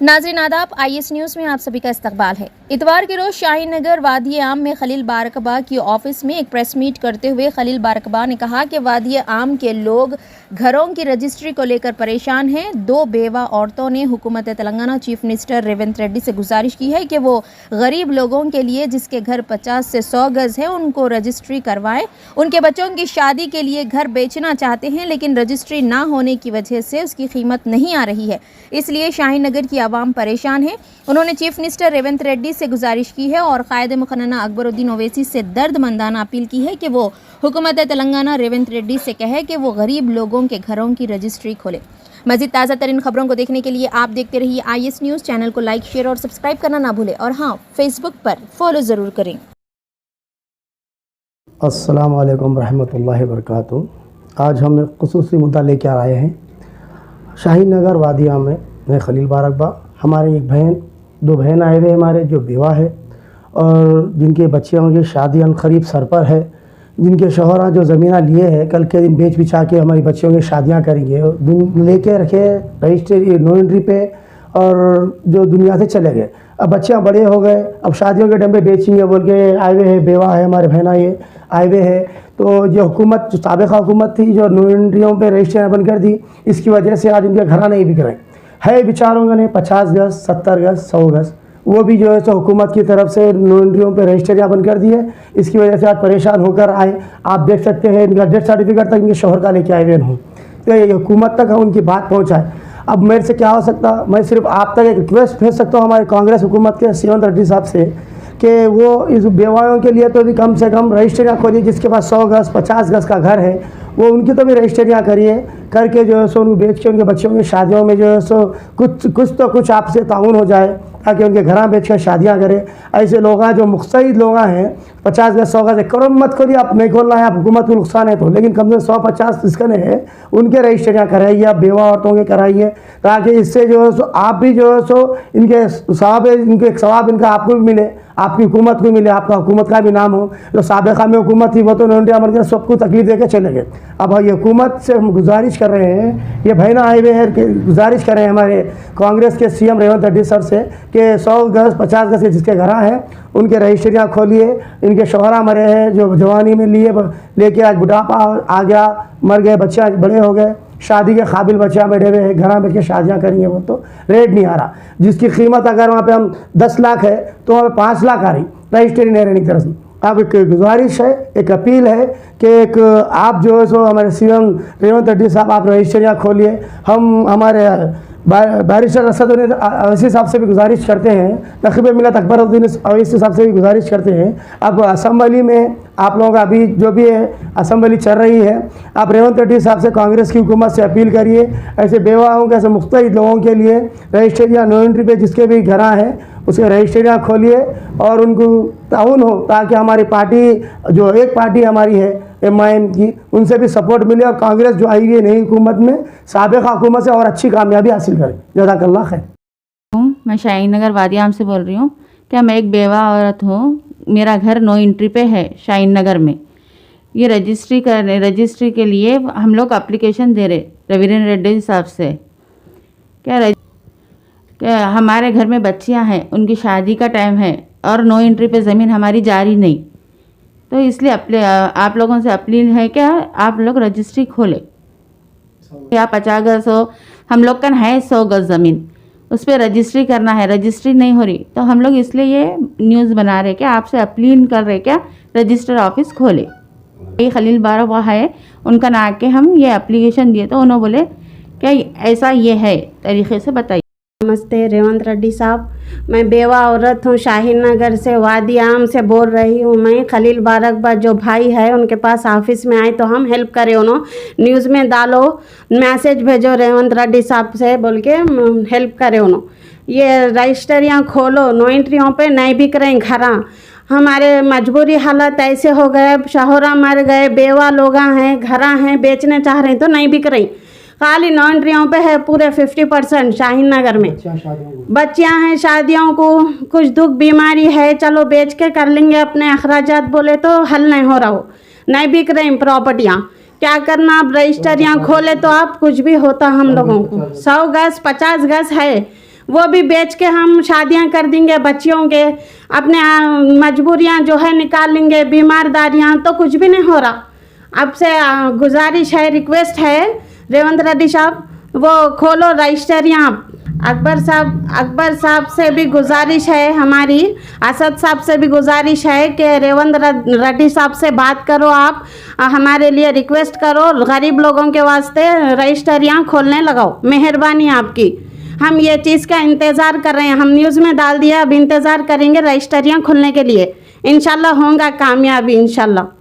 नाज़रीन आदाब, IS news में आप सभी का इस्तकबाल है। इतवार के रोज़ शाहीन नगर वादी आम में खलील बारकबा की ऑफिस में एक प्रेस मीट करते हुए खलील बारकबा ने कहा कि वादी आम के लोग घरों की रजिस्ट्री को लेकर परेशान हैं। दो बेवा औरतों ने हुकूमत तेलंगाना चीफ मिनिस्टर रेवंत रेड्डी से गुजारिश की है कि वो गरीब लोगों के लिए जिसके घर 50 से 100 गज़ है उनको रजिस्ट्री करवाएं। उनके बच्चों की शादी के लिए घर बेचना चाहते हैं लेकिन रजिस्ट्री ना होने की वजह से उसकी कीमत नहीं आ रही है, इसलिए शाहीन नगर की आवाम परेशान है। उन्होंने चीफ मिनिस्टर रेवंत रेड्डी से गुजारिश की है और कायद मुखन्ना अकबरुद्दीन ओवैसी से दर्दमंदाना अपील की है कि वो हुकूमत तेलंगाना रेवंत रेड्डी से कहे कि वो गरीब लोगों के घरों की रजिस्ट्री खोले। मज़ीद ताज़ा तरीन खबरों को देखने के लिए आप देखते रहिए IS न्यूज़। चैनल को लाइक, शेयर और सब्सक्राइब करना ना भूलें और हाँ, फेसबुक पर फॉलो ज़रूर करें। अस्सलाम वालेकुम रहमतुल्लाहि व बरकातुहू। आज हम एक ख़ुसूसी मुद्दा लेकर आए हैं। शाहीन नगर वादिया में मैं खलील बारकबा, हमारे एक बहन, दो बहन आए हुए हमारे जो बेवा है और जिनके बच्चियों की शादी करीब सर पर है, जिनके शोहरा जो ज़मीना लिए हैं कल के दिन बेच बिछा के हमारी बच्चियों की शादियां करेंगे, दिन लेके रखे रजिस्ट्री नो एंट्री पे और जो दुनिया से चले गए। अब बच्चियाँ बड़े हो गए, अब शादियों के डब्बे बेचेंगे बोल के आए हुए हैं, बेवा है हमारे बहना ये आए हुए हैं। तो जो हुकूमत, जो साबिक़ा हुकूमत थी जो नो एंट्रियों पर रजिस्ट्रियाँ बंद कर दी, इसकी वजह से आज उनके घर नहीं बिक रहे है। बेचारों ने 50 गज़, 70 गज़, 100 गज़ वो भी जो है सो हुकूमत की तरफ से नो एंट्रियों पर रजिस्ट्रियाँ बंद कर दी है। इसकी वजह से आज परेशान होकर आए। आप देख सकते हैं इनका डेथ सर्टिफिकेट तक इनके शोहर का लेके आए हुए हूँ, तो ये हुकूमत तक उनकी बात पहुँचाए। अब मेरे से क्या हो सकता, मैं सिर्फ आप तक एक रिक्वेस्ट भेज सकता हूँ हमारे कांग्रेस हुकूमत के रेवंत रेड्डी साहब से कि वो इस बेवाओं के लिए तो भी कम से कम रजिस्ट्रियाँ खोलिए। जिसके पास 100 गज़ 50 गज़ का घर है वो उनकी तो भी रजिस्ट्रियाँ करिए, करके जो है सो उनको बेच के उनके बच्चों की शादियों में जो है सो कुछ आपसे ताउन हो जाए ताकि उनके घर बेच कर शादियाँ करें। ऐसे लोग हैं जो मुस्तैद लोग हैं, 50 गज़ 100 गज़ करोड़ मत खोलिए, आप नहीं खोलना है, आप हुकूमत को नुकसान है तो, लेकिन कम से कम 100-50 जिसका नहीं है उनके रजिस्ट्रियाँ कराइए, आप बेवा औरतों के कराइए, ताकि इससे जो है सो आप भी जो है सो इनके सवाब इनका आपको भी मिले, आपकी हुकूमत को मिले, आपका हुकूमत का भी नाम हो। जो साबिक़ा में हुकूमत थी वो तो इंडिया मर सबको तकलीफ दे के चले गए। अब ये हुकूमत से हम गुजारिश कर रहे हैं, ये बहना आए हुए हैं कि गुजारिश कर रहे हैं हमारे कांग्रेस के CM रेवंत रेड्डी सर से कि 100 गज़ 50 गज़ के जिसके घर हैं उनके रजिस्ट्रियाँ खोलिए। इनके शोहरा मरे हैं जो जवानी में लेके आज बुढ़ापा आ गया, मर गए, बच्चे बड़े हो गए, शादी के काबिल बच्चियाँ बैठे हुए हैं, घर बैठ के शादियाँ करेंगे, वो तो रेट नहीं आ रहा। जिसकी कीमत अगर वहाँ पे हम 10 लाख है तो वहाँ पे 5 लाख आ रही, रजिस्ट्री नहीं रहने की तरफ से। अब एक गुजारिश है, एक अपील है कि एक आप जो है सो हमारे CM रेवंत रेड्डी साहब आप रजिस्ट्रियाँ खोलिए। हम हमारे बैरिस्टर असद अवैसी साहब से भी गुजारिश करते हैं, नक़ीब मिल्लत अकबरुद्दीन ओवैसी साहब से भी गुजारिश करते हैं। अब असम्बली में आप लोगों का अभी जो भी है असम्बली चल रही है, आप रेवंत रेड्डी साहब से कांग्रेस की हुकूमत से अपील करिए, ऐसे बेवाओं के ऐसे मुख्तलिफ लोगों के लिए रजिस्ट्रियाँ नो एंट्री पे जिसके भी घर हैं उसके रजिस्ट्रियाँ खोलिए और उनको ताउन हो, ताकि हमारी पार्टी जो एक पार्टी हमारी है MIM की, उनसे भी सपोर्ट मिले और कांग्रेस जो आई है नई हुकूमत में साबिक़ा हुकूमत से और अच्छी कामयाबी हासिल करे। जज़ाकल्लाह खैर। मैं शाहीन नगर वादियाम से बोल रही हूँ। क्या मैं एक बेवा औरत हूँ, मेरा घर नो एंट्री पे है शाहीन नगर में। ये रजिस्ट्री के लिए हम लोग एप्लीकेशन दे रहे रेवंत रेड्डी साहब से। क्या हमारे घर में बच्चियाँ हैं, उनकी शादी का टाइम है और नो एंट्री पे ज़मीन हमारी जारी नहीं, तो इसलिए आप लोगों से अपील है क्या आप लोग रजिस्ट्री खोलें। या 50 गज़ हो, हम लोग का है 100 गज़ ज़मीन, उस पर रजिस्ट्री करना है, रजिस्ट्री नहीं हो रही, तो हम लोग इसलिए ये न्यूज़ बना रहे क्या आपसे अपील कर रहे क्या रजिस्टर ऑफिस खोले। ये खलील बारकबा है, उनका ना के हम ये एप्लीकेशन दिए तो उन्होंने बोले क्या ऐसा ये है तरीक़े से बताइए। नमस्ते रेवंत रेड्डी साहब, मैं बेवा औरत हूँ, शाहीन नगर से वादी आम से बोल रही हूँ। मैं खलील बारकबा जो भाई है उनके पास ऑफिस में आए तो हम हेल्प करें, उन्होंने न्यूज़ में डालो, मैसेज भेजो रेवंत रेड्डी साहब से बोल के हेल्प करें उन्होंने। ये रजिस्ट्रियाँ खोलो, नो एंट्रियों पे नहीं बिक रही घरा, हमारे मजबूरी हालत ऐसे हो गए, शोहरा मर गए, बेवा लोग हैं, घरा हैं, बेचने चाह रहे तो नहीं बिक रही, खाली नो एंट्रियों पे है पूरे 50% शाहीन नगर में। बच्चियां हैं, शादियों को कुछ दुख बीमारी है, चलो बेच के कर लेंगे अपने अखराजात, बोले तो हल नहीं हो रहा हो, नहीं बिक रही प्रॉपर्टियाँ, क्या करना। आप रजिस्ट्रियाँ खोले तो आप कुछ भी होता हम लोगों को। 100 गज़ 50 गज़ है, वो भी बेच के हम शादियां कर देंगे बच्चियों के, अपने मजबूरियां जो है निकाल लेंगे, बीमारदारियां, तो कुछ भी नहीं हो रहा। आपसे गुजारिश है, रिक्वेस्ट है रेवंत रेड्डी साहब, वो खोलो रजिस्टरियाँ आप। अकबर साहब से भी गुजारिश है हमारी, असद साहब से भी गुजारिश है कि रेवंत रेड्डी साहब से बात करो, आप हमारे लिए रिक्वेस्ट करो, गरीब लोगों के वास्ते रजिस्टरियाँ खोलने लगाओ, मेहरबानी आपकी। हम ये चीज़ का इंतज़ार कर रहे हैं, हम न्यूज़ में डाल दिया, अब इंतज़ार करेंगे रजिस्टरियाँ खुलने के लिए। इंशाल्लाह होगा कामयाबी इंशाल्लाह।